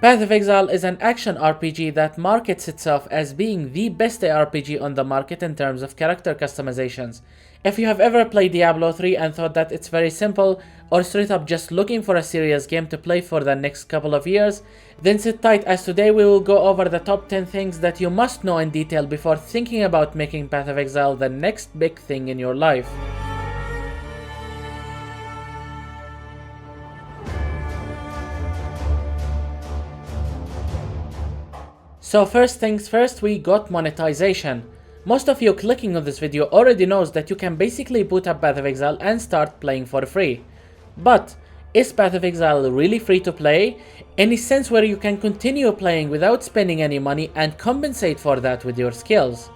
Path of Exile is an action RPG that markets itself as being the best ARPG on the market in terms of character customizations. If you have ever played Diablo 3 and thought that it's very simple, or straight up just looking for a serious game to play for the next couple of years, then sit tight as today we will go over the top 10 things that you must know in detail before thinking about making Path of Exile the next big thing in your life. So first things first, we got monetization. Most of you clicking on this video already knows that you can basically boot up Path of Exile and start playing for free. But is Path of Exile really free to play? In a sense where you can continue playing without spending any money and compensate for that with your skills?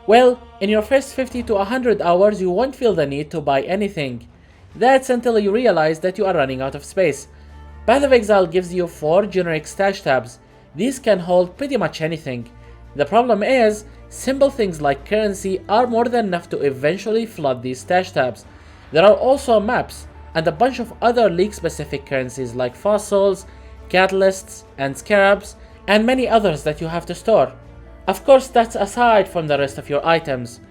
Well, in your first 50 to 100 hours you won't feel the need to buy anything. That's until you realize that you are running out of space. Path of Exile gives you 4 generic stash tabs. These can hold pretty much anything. The problem is, simple things like currency are more than enough to eventually flood these stash tabs. There are also maps and a bunch of other league specific currencies like fossils, catalysts and scarabs, and many others that you have to store. Of course, that's aside from the rest of your items.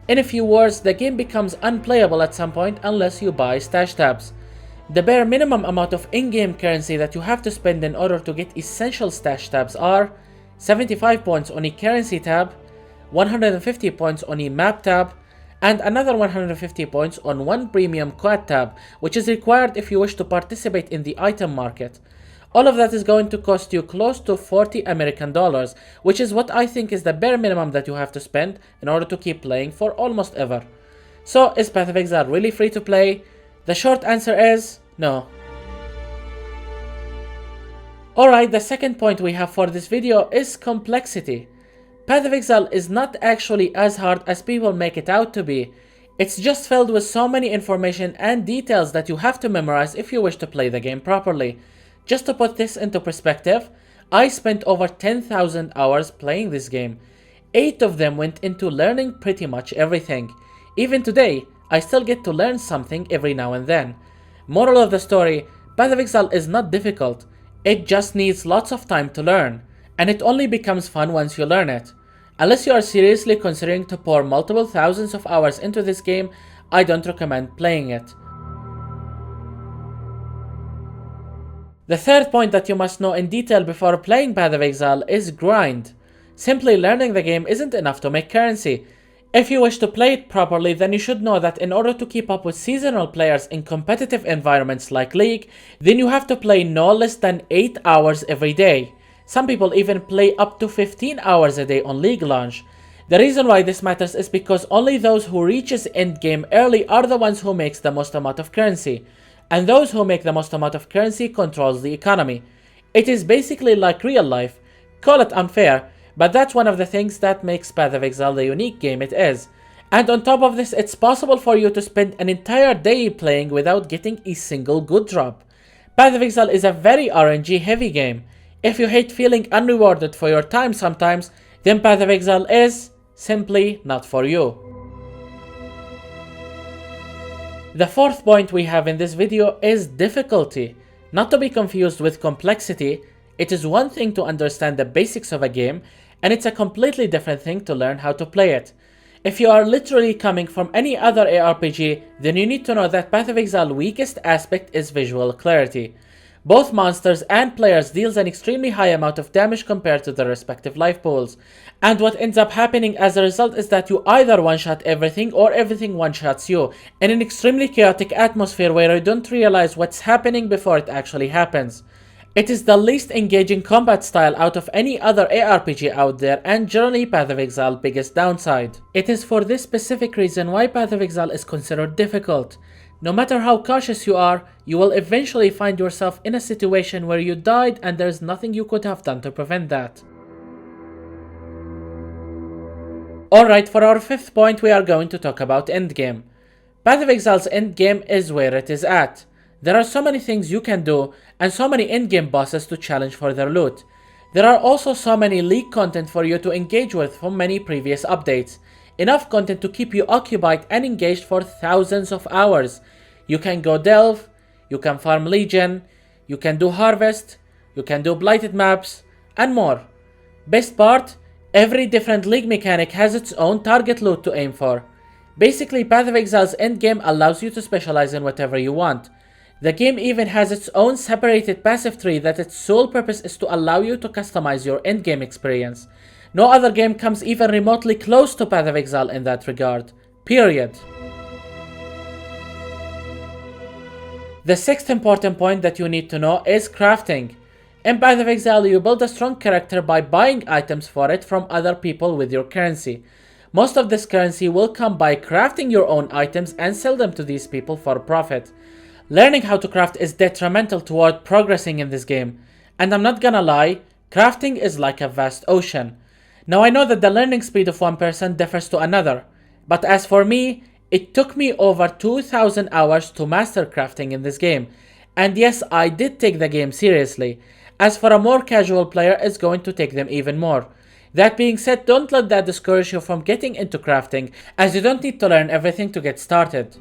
In a few words, the game becomes unplayable at some point unless you buy stash tabs. The bare minimum amount of in-game currency that you have to spend in order to get essential stash tabs are 75 points on a currency tab, 150 points on a map tab, and another 150 points on one premium quad tab, which is required if you wish to participate in the item market. All of that is going to cost you close to 40 American dollars, which is what I think is the bare minimum that you have to spend in order to keep playing for almost ever. So is Path of Exile really free to play? The short answer is no. Alright, the second point we have for this video is complexity. Path of Exile is not actually as hard as people make it out to be. It's just filled with so many information and details that you have to memorize if you wish to play the game properly. Just to put this into perspective, I spent over 10,000 hours playing this game. 8 of them went into learning pretty much everything. Even today, I still get to learn something every now and then. Moral of the story, Path of Exile is not difficult. It just needs lots of time to learn, and it only becomes fun once you learn it. Unless you are seriously considering to pour multiple thousands of hours into this game, I don't recommend playing it. The third point that you must know in detail before playing Path of Exile is grind. Simply learning the game isn't enough to make currency. If you wish to play it properly, then you should know that in order to keep up with seasonal players in competitive environments like League, then you have to play no less than 8 hours every day. Some people even play up to 15 hours a day on League launch. The reason why this matters is because only those who reaches endgame early are the ones who makes the most amount of currency. And those who make the most amount of currency controls the economy. It is basically like real life. Call it unfair, but that's one of the things that makes Path of Exile the unique game it is. And on top of this, it's possible for you to spend an entire day playing without getting a single good drop. Path of Exile is a very RNG heavy game. If you hate feeling unrewarded for your time sometimes, then Path of Exile is simply not for you. The fourth point we have in this video is difficulty. Not to be confused with complexity. It is one thing to understand the basics of a game, and it's a completely different thing to learn how to play it. If you are literally coming from any other ARPG, then you need to know that Path of Exile's weakest aspect is visual clarity. Both monsters and players deals an extremely high amount of damage compared to their respective life pools. And what ends up happening as a result is that you either one-shot everything or everything one-shots you, in an extremely chaotic atmosphere where you don't realize what's happening before it actually happens. It is the least engaging combat style out of any other ARPG out there, and generally Path of Exile's biggest downside. It is for this specific reason why Path of Exile is considered difficult. No matter how cautious you are, you will eventually find yourself in a situation where you died and there's nothing you could have done to prevent that. Alright, for our fifth point we are going to talk about endgame. Path of Exile's endgame is where it is at. There are so many things you can do, and so many endgame bosses to challenge for their loot. There are also so many league content for you to engage with from many previous updates. Enough content to keep you occupied and engaged for thousands of hours. You can go delve, you can farm legion, you can do harvest, you can do blighted maps, and more. Best part, every different league mechanic has its own target loot to aim for. Basically, Path of Exile's endgame allows you to specialize in whatever you want. The game even has its own separated passive tree that its sole purpose is to allow you to customize your endgame experience. No other game comes even remotely close to Path of Exile in that regard. Period. The sixth important point that you need to know is crafting. In Path of Exile, you build a strong character by buying items for it from other people with your currency. Most of this currency will come by crafting your own items and sell them to these people for profit. Learning how to craft is detrimental toward progressing in this game. And I'm not gonna lie, crafting is like a vast ocean. Now I know that the learning speed of one person differs to another, but as for me, it took me over 2,000 hours to master crafting in this game. And yes, I did take the game seriously. As for a more casual player, it's going to take them even more. That being said, don't let that discourage you from getting into crafting, as you don't need to learn everything to get started.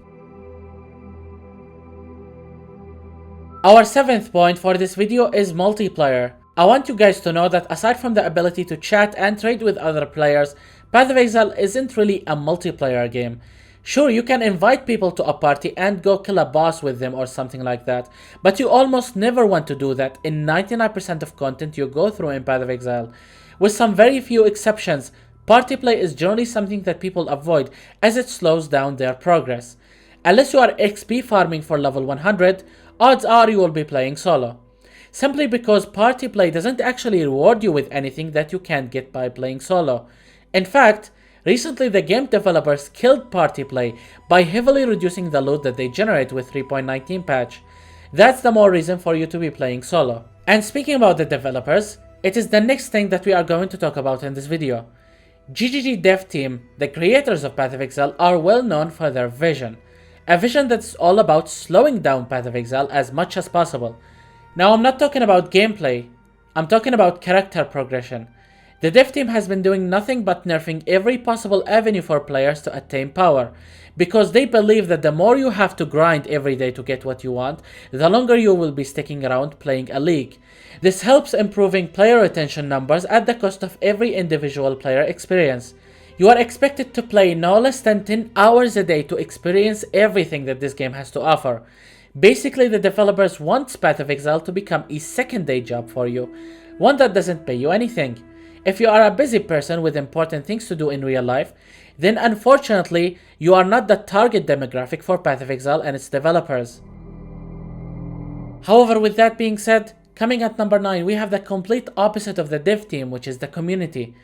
Our seventh point for this video is multiplayer. I want you guys to know that aside from the ability to chat and trade with other players, Path of Exile isn't really a multiplayer game. Sure, you can invite people to a party and go kill a boss with them or something like that, but you almost never want to do that in 99% of content you go through in Path of Exile. With some very few exceptions, party play is generally something that people avoid as it slows down their progress. Unless you are XP farming for level 100, odds are you will be playing solo. Simply because party play doesn't actually reward you with anything that you can't get by playing solo. In fact, recently the game developers killed party play by heavily reducing the loot that they generate with 3.19 patch. That's the more reason for you to be playing solo. And speaking about the developers, it is the next thing that we are going to talk about in this video. GGG Dev Team, the creators of Path of Exile, are well known for their vision. A vision that's all about slowing down Path of Exile as much as possible. Now I'm not talking about gameplay, I'm talking about character progression. The dev team has been doing nothing but nerfing every possible avenue for players to attain power, because they believe that the more you have to grind every day to get what you want, the longer you will be sticking around playing a league. This helps improving player retention numbers at the cost of every individual player experience. You are expected to play no less than 10 hours a day to experience everything that this game has to offer. Basically, the developers want Path of Exile to become a second day job for you, one that doesn't pay you anything. If you are a busy person with important things to do in real life, then unfortunately, you are not the target demographic for Path of Exile and its developers. However, with that being said, coming at number 9, we have the complete opposite of the dev team, which is the community.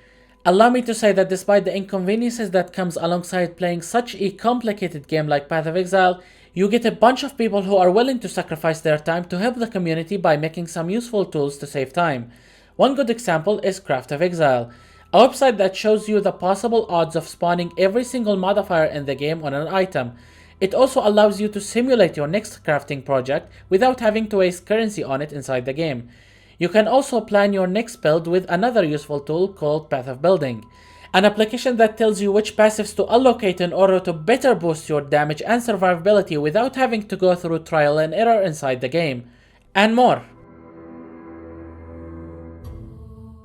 Allow me to say that despite the inconveniences that comes alongside playing such a complicated game like Path of Exile, you get a bunch of people who are willing to sacrifice their time to help the community by making some useful tools to save time. One good example is Craft of Exile, a website that shows you the possible odds of spawning every single modifier in the game on an item. It also allows you to simulate your next crafting project without having to waste currency on it inside the game. You can also plan your next build with another useful tool called Path of Building, an application that tells you which passives to allocate in order to better boost your damage and survivability without having to go through trial and error inside the game, and more.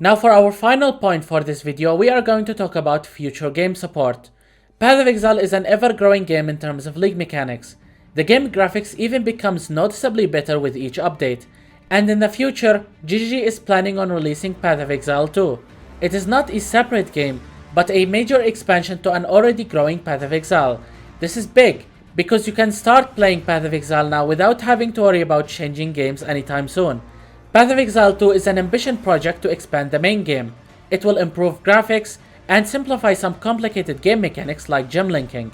Now for our final point for this video, we are going to talk about future game support. Path of Exile is an ever-growing game in terms of league mechanics. The game graphics even becomes noticeably better with each update, and in the future, GGG is planning on releasing Path of Exile 2. It is not a separate game, but a major expansion to an already growing Path of Exile. This is big, because you can start playing Path of Exile now without having to worry about changing games anytime soon. Path of Exile 2 is an ambition project to expand the main game. It will improve graphics and simplify some complicated game mechanics like gem linking.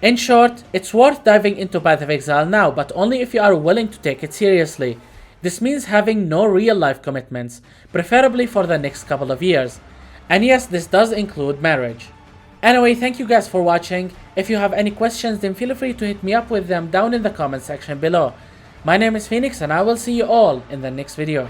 In short, it's worth diving into Path of Exile now, but only if you are willing to take it seriously. This means having no real life commitments, preferably for the next couple of years. And yes, this does include marriage. Anyway, thank you guys for watching. If you have any questions, then feel free to hit me up with them down in the comment section below. My name is Phoenix and I will see you all in the next video.